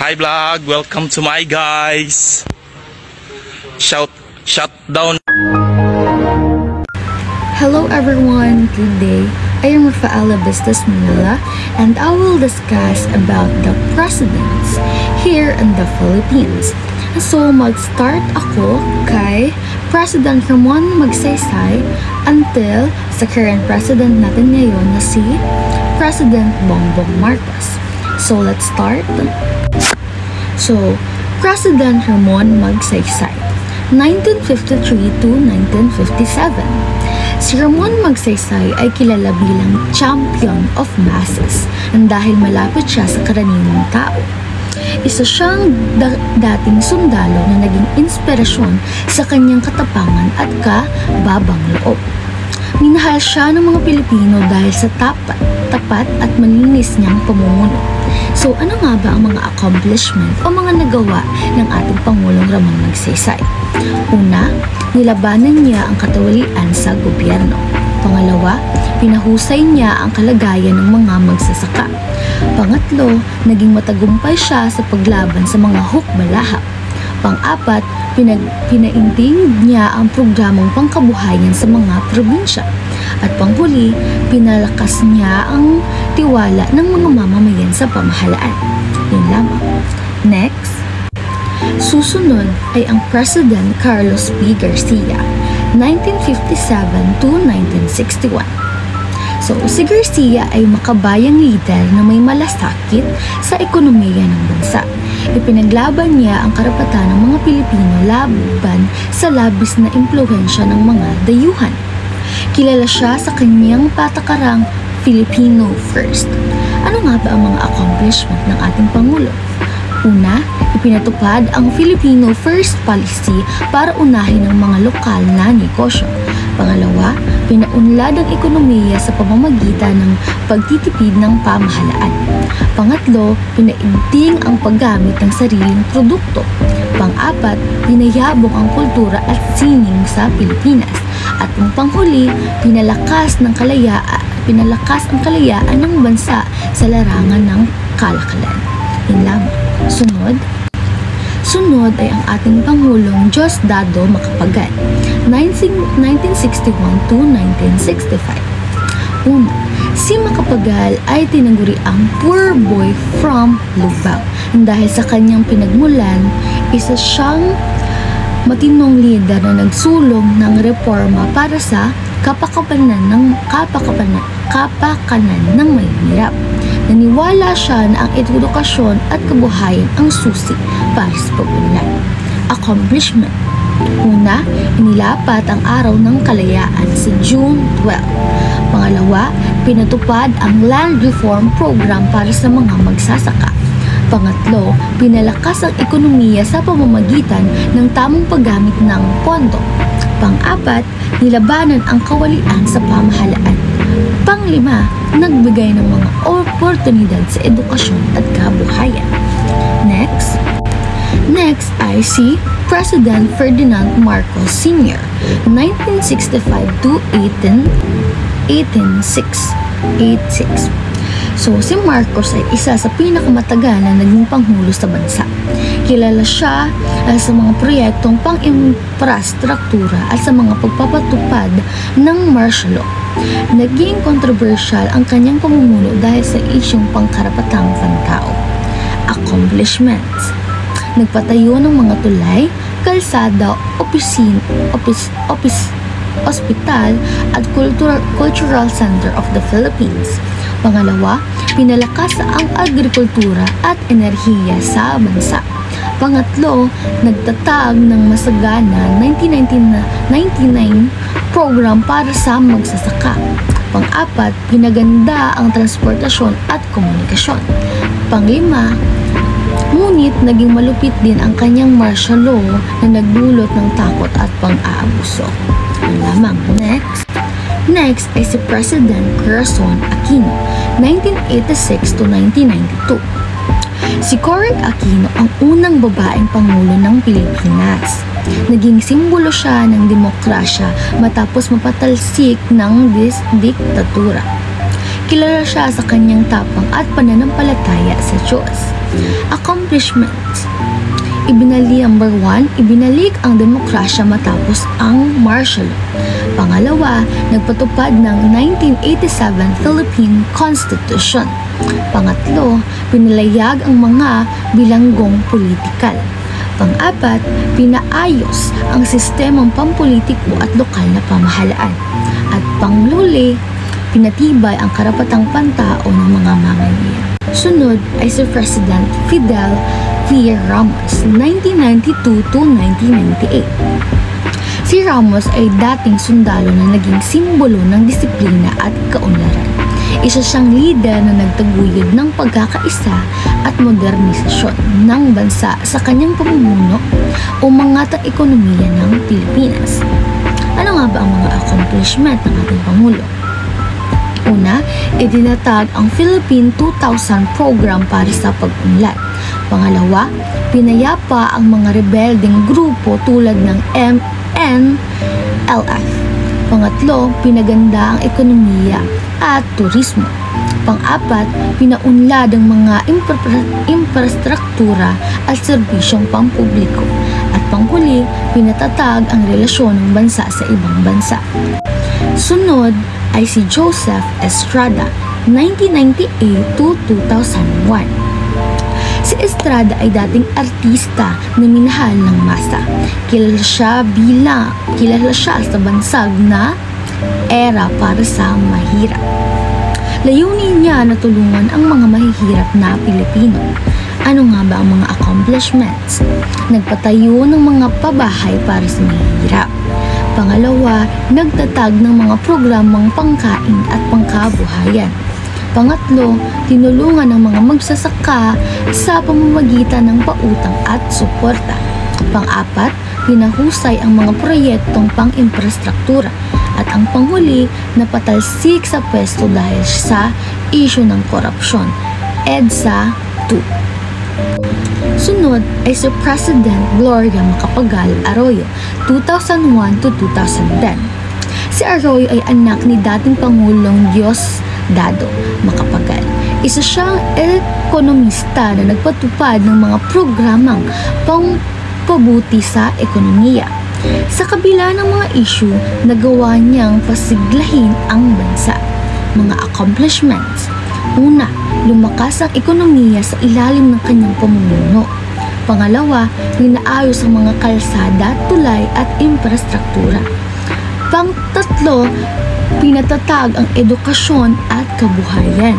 Hi vlog, welcome to my guys. Shout down. Hello everyone, good day. I am Rafaela Vistas Manila and I will discuss about the presidents here in the Philippines. So mag-start ako kay President Ramon Magsaysay until sa current president natin ngayon na si President Bongbong Marcos. So let's start. So, President Ramon Magsaysay, 1953 to 1957. Si Ramon Magsaysay ay kilala bilang champion of masses dahil malapit siya sa karaniwang tao. Isa siyang dating sundalo na naging inspirasyon sa kanyang katapangan at kababang loob. Minahal siya ng mga Pilipino dahil sa tapat at malinis niyang pamumuno. So ano nga ba ang mga accomplishment o mga nagawa ng ating Pangulong Ramon Magsaysay? Una, nilabanan niya ang katawalian sa gobyerno. Pangalawa, pinahusay niya ang kalagayan ng mga magsasaka. Pangatlo, naging matagumpay siya sa paglaban sa mga hukbalahap. Pang-apat, pinainting niya ang programang pangkabuhayan sa mga probinsya. At panghuli, pinalakas niya ang tiwala ng mga mamamayan sa pamahalaan. Yun lamang. Next, susunod ay ang President Carlos P. Garcia, 1957 to 1961. So, si Garcia ay makabayang leader na may malasakit sa ekonomiya ng bansa. Ipinaglaban niya ang karapatan ng mga Pilipino laban sa labis na impluwensya ng mga dayuhan. Kilala siya sa kanyang patakarang Filipino First. Ano nga ba ang mga accomplishment ng ating Pangulo? Una, ipinatupad ang Filipino First policy para unahin ang mga lokal na negosyo. Pangalawa, pinaunlad ang ekonomiya sa pamamagitan ng pagtitipid ng pamahalaan. Pangatlo, pinaigting ang paggamit ng sariling produkto. Pang-apat, pinayabong ang kultura at sining sa Pilipinas. At ang panghuli, pinalakas ang kalayaan ng bansa sa larangan ng kalakalan. Yun lamang. Sunod ay ang ating Pangulong Diosdado Macapagal, 1961 to 1965. Una, si Macapagal ay tinaguri ang poor boy from Lubao. Dahil sa kanyang pinagmulan, isa siyang matinong lider na nagsulong ng reforma para sa kapakanan ng mahihirap. Naniwala siya na ang edukasyon at kabuhayan ang susi para sa pag-unlad. Accomplishment. Una, inilapat ang araw ng kalayaan sa June 12. Pangalawa, pinatupad ang land reform program para sa mga magsasaka. Pangatlo, pinalakas ang ekonomiya sa pamamagitan ng tamang paggamit ng pondo. Pang-apat, nilabanan ang kawalian sa pamahalaan. Panglima, nagbigay ng mga oportunidad sa edukasyon at kabuhayan. Next ay si President Ferdinand Marcos Sr., 1965 to 1886. So, si Marcos ay isa sa pinakamatagal na naging pangulo sa bansa. Kilala siya sa mga proyektong pang-infrastruktura at sa mga pagpapatupad ng martial law. Naging controversial ang kanyang pamumuno dahil sa isyong pangkarapatang pantao. Accomplishments. Nagpatayo ng mga tulay, kalsada, ospital at cultural center of the Philippines. Pangalawa, pinalakas ang agrikultura at enerhiya sa bansa. Pangatlo, nagtatag ng masagana 1999 program para sa magsasaka. Pang-apat, pinaganda ang transportasyon at komunikasyon. Panglima, ngunit naging malupit din ang kanyang martial law na nagdulot ng takot at pang-aabuso. Ang lamang. Next ay si President Corazon Aquino, 1986 to 1992. Si Corazon Aquino ang unang babaeng pangulo ng Pilipinas. Naging simbolo siya ng demokrasya matapos mapatalsik ng diktatura. Kilala siya sa kanyang tapang at pananampalataya sa Diyos. Accomplishments. Number 1, ibinalik ang demokrasya matapos ang martial law. Pangalawa, nagpatupad ng 1987 Philippine Constitution. Pangatlo, pinalayag ang mga bilanggong politikal. Pang-apat, pinaayos ang sistemang pampolitiko at lokal na pamahalaan. At pangluli, pinatibay ang karapatang pantao ng mga mamamayan. Sunod ay si President Fidel V. Ramos, 1992 to 1998. Si Ramos ay dating sundalo na naging simbolo ng disiplina at kaunlaran. Isa siyang lider na nagtaguyod ng pagkakaisa at modernisasyon ng bansa sa kanyang pamumuno o umangat ang ekonomiya ng Pilipinas. Ano nga ba ang mga accomplishment ng ating Pangulo? Una, itinatag ang Philippine 2000 program para sa pag-unlad. Pangalawa, pinayapa ang mga rebeldeng grupo tulad ng MNLF. Pangatlo, pinaganda ang ekonomiya at turismo. Pang-apat, pinaunlad ang mga infrastruktura at serbisyong pampubliko. At panghuli, pinatatag ang relasyon ng bansa sa ibang bansa. Sunod ay si Joseph Estrada, 1998 to 2001. Si Estrada ay dating artista na minahal ng masa. Kilala siya sa bansag na era para sa mahirap. Layunin niya na tulungan ang mga mahihirap na Pilipino. Ano nga ba ang mga accomplishments? Nagpatayo ng mga pabahay para sa mahihirap. Pangalawa, nagtatag ng mga programang pangkain at pangkabuhayan. Pangatlo, tinulungan ang mga magsasaka sa pamamagitan ng pautang at suporta. Pang-apat, pinahusay ang mga proyektong pang-infrastruktura. At ang panghuli, napatalsik sa pwesto dahil sa issue ng korupsyon. EDSA 2. Sunod ay si President Gloria Macapagal Arroyo, 2001 to 2010. Si Arroyo ay anak ni dating Pangulong Diosdado Macapagal. Isa siyang ekonomista na nagpatupad ng mga programang pangpabuti sa ekonomiya. Sa kabila ng mga issue, nagawa niyang pasiglahin ang bansa. Mga accomplishments. Una, lumakas ang ekonomiya sa ilalim ng kanyang pamumuno. Pangalawa, pinaayos ang mga kalsada, tulay at infrastruktura. Pang-tatlo, pinatatag ang edukasyon at kabuhayan.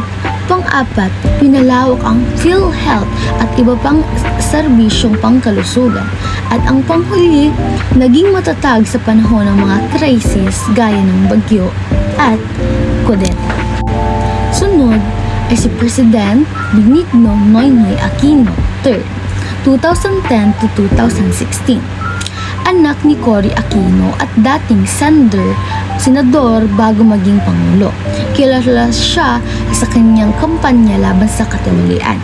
Pang-apat, pinalawak ang PhilHealth at iba pang serbisyong pangkalusugan. At ang panghuli, naging matatag sa panahon ng mga krisis gaya ng bagyo at kudeta. Sunod ay si President Benigno Noynoy Aquino III, 2010 to 2016. Anak ni Cory Aquino at dating senador bago maging Pangulo. Kilala siya sa kanyang kampanya laban sa katiwalian.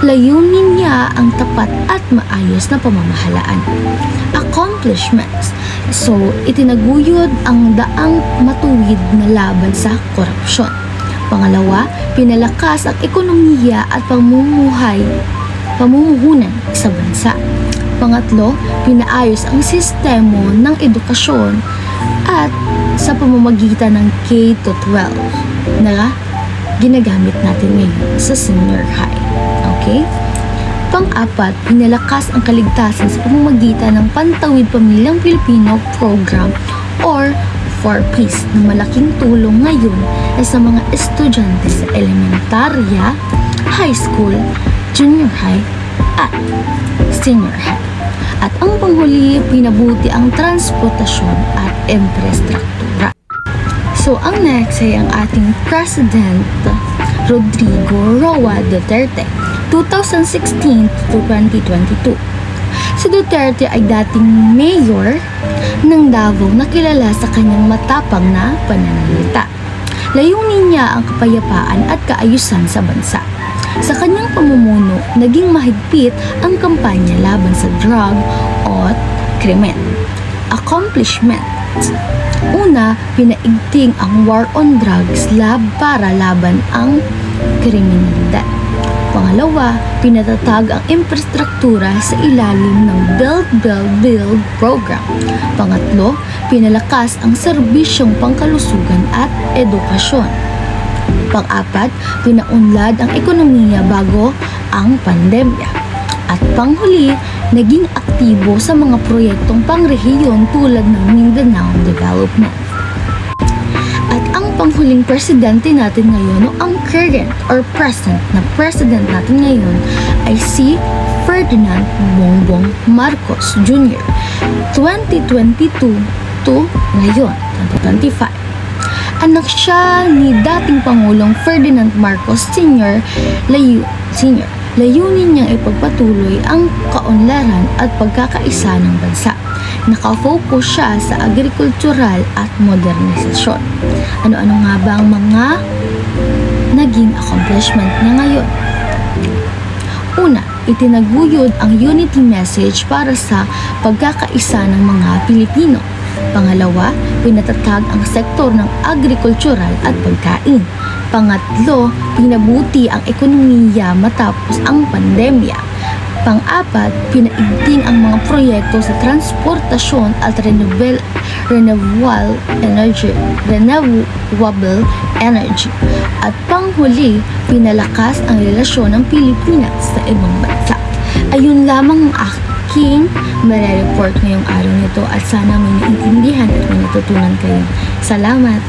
Layunin niya ang tapat at maayos na pamamahalaan. Accomplishments. So, itinaguyod ang daang matuwid na laban sa korupsyon. Pangalawa, pinalakas ang ekonomiya at pamumuhunan sa bansa. Pangatlo, pinaayos ang sistema ng edukasyon at sa pamamagitan ng K-12 na ginagamit natin ngayon sa senior high. Okay? Pang-apat, pinalakas ang kaligtasan sa pamamagitan ng Pantawid Pamilyang Pilipino Program or 4Ps na malaking tulong ngayon ay sa mga estudyante sa elementarya, high school, junior high, at senior high. At ang panghuli, pinabuti ang transportasyon at infrastruktura. So, ang next ay ang ating President Rodrigo Roa Duterte, 2016 to 2022. Si Duterte ay dating mayor ng Davao na kilala sa kanyang matapang na pananalita. Layunin niya ang kapayapaan at kaayusan sa bansa. Sa kanyang pamumuno, naging mahigpit ang kampanya laban sa drug at krimen. Accomplishments. Una, pinaigting ang war on drugs para laban ang kriminalidad. Pangalawa, pinatatag ang infrastruktura sa ilalim ng Build program. Pangatlo, pinalakas ang serbisyong pangkalusugan at edukasyon. Pang-apat, pinaunlad ang ekonomiya bago ang pandemya. At panghuli, naging aktibo sa mga proyektong pangrehiyon tulad ng Mindanao Development. At ang panghuling presidente natin ngayon, o ang current or present na president natin ngayon, ay si Ferdinand Bongbong Marcos Jr. 2022 to ngayon, 2025. Anak siya ni dating Pangulong Ferdinand Marcos Sr. Layunin niyang ipagpatuloy ang kaunlaran at pagkakaisa ng bansa. Nakafocus siya sa agrikultural at modernisasyon. Ano-ano nga ba ang mga naging accomplishment niya ngayon? Una, itinaguyod ang unity message para sa pagkakaisa ng mga Pilipino. Pangalawa, pinatatag ang sektor ng agrikultural at pagkain. Pangatlo, pinabuti ang ekonomiya matapos ang pandemya. Pang-apat, pinaigting ang mga proyekto sa transportasyon at renewable energy. At panghuli, pinalakas ang relasyon ng Pilipinas sa ibang bansa. Ayun lamang ang aking report ngayong araw nito at sana may naintindihan at may natutunan kayo. Salamat!